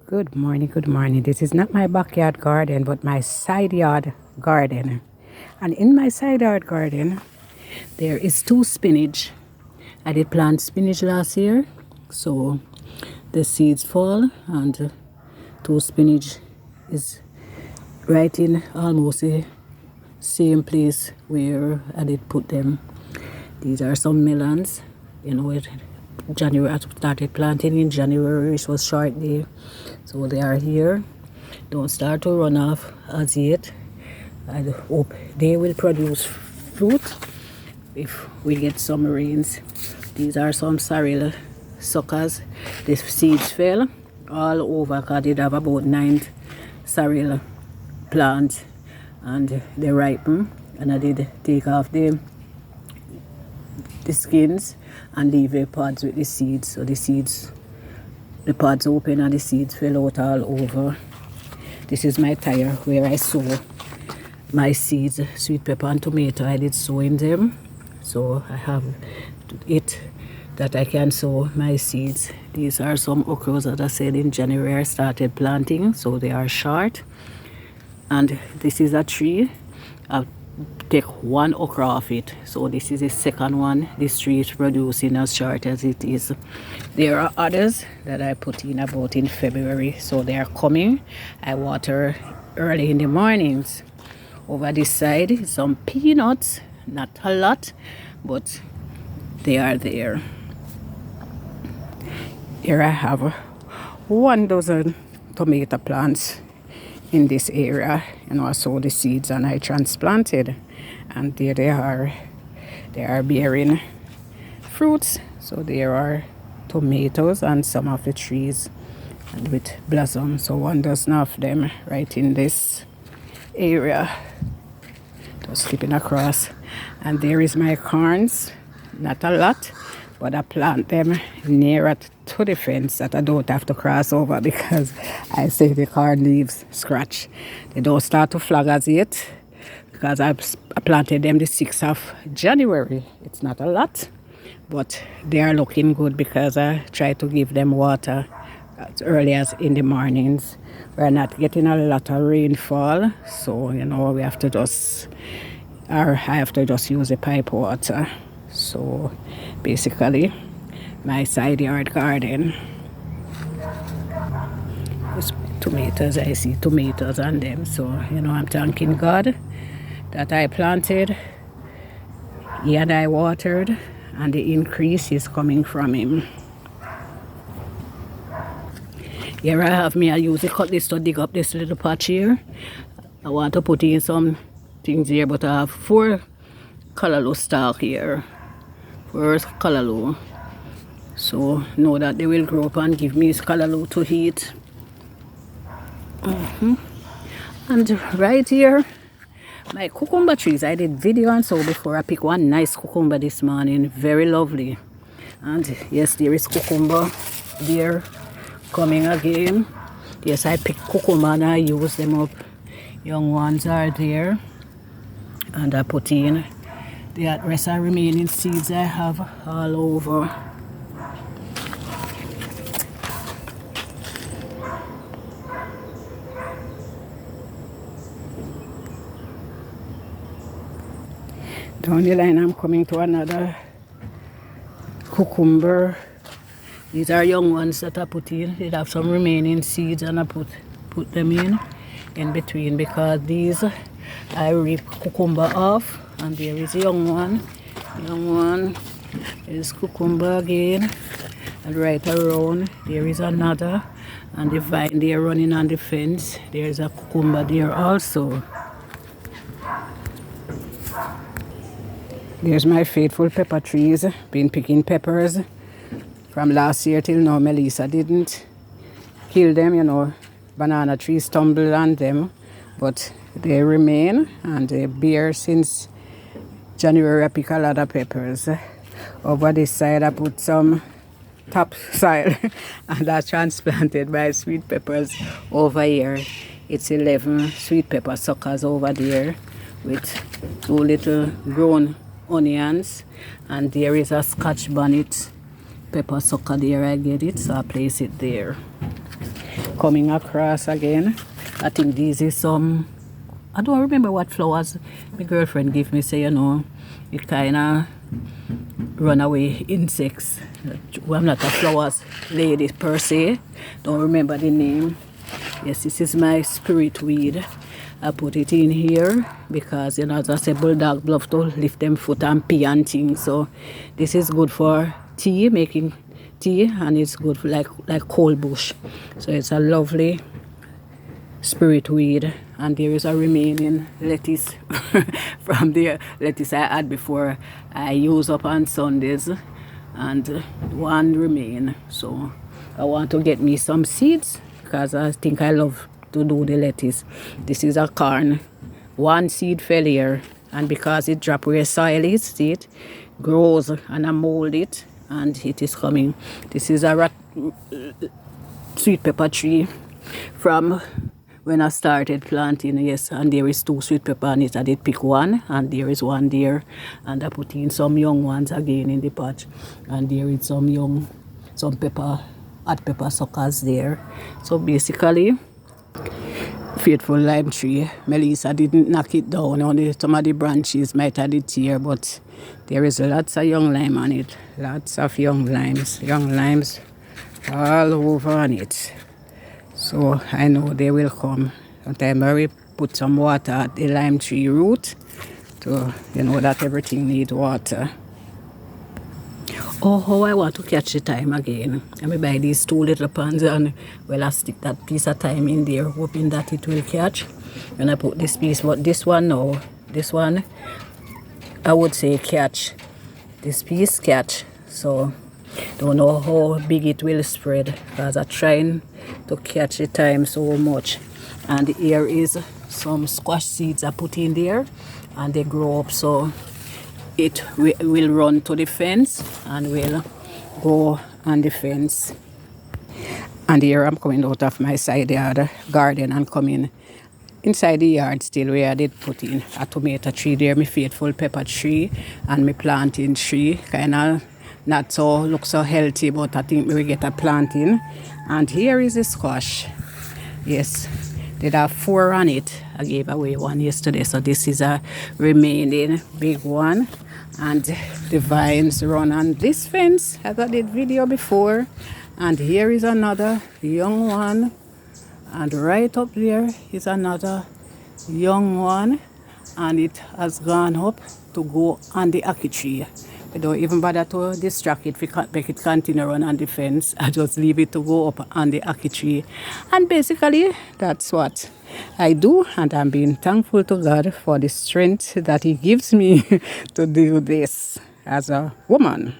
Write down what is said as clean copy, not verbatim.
Good morning, good morning. This is not my backyard garden, but my side yard garden. And in my side yard garden, there is two spinach. I did plant spinach last year, so the seeds fall and two spinach is right in almost the same place where I did put them. These are some melons. January I started planting in January. It was short day, so they are here. Don't start to run off as yet. I hope they will produce fruit if we get some rains. These are some sorrel suckers. The seeds fell all over because they have about 9 sorrel plants and they ripen, and I did take off the skins and leave the pods with the seeds. So the pods open and the seeds fell out all over. This is my tire where I sow my seeds, sweet pepper and tomato. I did sow in them, so I have it that I can sow my seeds. These are some okras that I said in January I started planting, so they are short. And this is a tree. I've take one okra off it, so this is the second one. This tree is producing as short as it is. There are others that I put in about in February, so they are coming. I water early in the mornings. Over this side some peanuts, not a lot, but they are there. Here I have 1 dozen tomato plants in this area. I sowed the seeds and I transplanted, and there they are bearing fruits. So there are tomatoes and some of the trees and with blossom. So 1 dozen of them right in this area. Just skipping across, and there is my corns. Not a lot, but I plant them nearer to the fence that I don't have to cross over because I say the corn leaves scratch. They don't start to flag as yet because I planted them the 6th of January. It's not a lot, but they are looking good because I try to give them water as early as in the mornings. We're not getting a lot of rainfall, so we have to I have to just use the pipe water. So basically my side yard garden is tomatoes. I see tomatoes on them, so I'm thanking God that I planted, and I watered, and the increase is coming from him. Here I have I use the cutlass to dig up this little patch here. I want to put in some things here, but I have 4 callaloo stalk here. 4 callaloo. So know that they will grow up and give me callaloo to eat. And right here, my cucumber trees. I did video and so before. I picked one nice cucumber this morning. Very lovely. And yes, there is cucumber there coming again. Yes, I picked cucumber and I use them up. Young ones are there. And I put in the rest of remaining seeds I have all over. Down the line I'm coming to another cucumber. These are young ones that I put in. They have some remaining seeds and I put them in between because these I rip cucumber off, and there is a young one. There is cucumber again, and right around there is another, and the vine they are running on the fence. There is a cucumber there also. There's my faithful pepper trees. Been picking peppers from last year till now. Melissa didn't kill them, banana trees stumbled on them, but they remain and they bear since January. I pick a lot of peppers. Over this side I put some topsoil and I transplanted my sweet peppers over here. It's 11 sweet pepper suckers over there with 2 little grown onions, and there is a Scotch bonnet pepper sucker there. I get it, so I place it there. coming across again. I think these is some, I don't remember what flowers my girlfriend gave me, say, you know, it kind of runaway insects. Well, I'm not a flowers lady per se, don't remember the name. Yes, this is my spirit weed. I put it in here because, you know, as I said, bulldog love to lift them foot and pee and things. So this is good for tea, making tea, and it's good for like cold bush. So it's a lovely spirit weed. And there is a remaining lettuce from the lettuce I had before I use up on Sundays, and one remain. So I want to get me some seeds because I think I love to do the lettuce. This is a corn. One seed fell here, and because it dropped where soil is, see it grows, and I mold it and it is coming. This is a sweet pepper tree from when I started planting, yes, and there is 2 sweet pepper on it. I did pick one, and there is one there, and I put in some young ones again in the patch, and there is some hot pepper suckers there. So basically, faithful lime tree. Melissa didn't knock it down. Only some of the branches might have it here, but there is lots of young lime on it. Lots of young limes all over on it. So I know they will come. Sometimes I will put some water at the lime tree root to, you know, that everything needs water. Oh, how I want to catch the thyme again. I may buy these 2 little pans, and well, I stick that piece of thyme in there, hoping that it will catch. And I put this piece, but this one no. This one, I would say catch. This piece catch. So, don't know how big it will spread, because I'm trying to catch the thyme so much. And here is some squash seeds I put in there, and they grow up, so it will run to the fence and will go on the fence. And here I'm coming out of my side yard garden and coming inside the yard still, where I did put in a tomato tree there, my faithful pepper tree, and my planting tree. Kind of not so look so healthy, but I think we will get a planting. And here is the squash. Yes, did have 4 on it. I gave away one yesterday, so this is a remaining big one. And the vines run on this fence, as I did video before. And here is another young one, and right up there is another young one, and it has gone up to go on the ackee tree. I don't even bother to distract it, if it can't make it continue run on the fence. I just leave it to go up on the ackee tree. And basically, that's what I do, and I'm being thankful to God for the strength that He gives me to do this as a woman.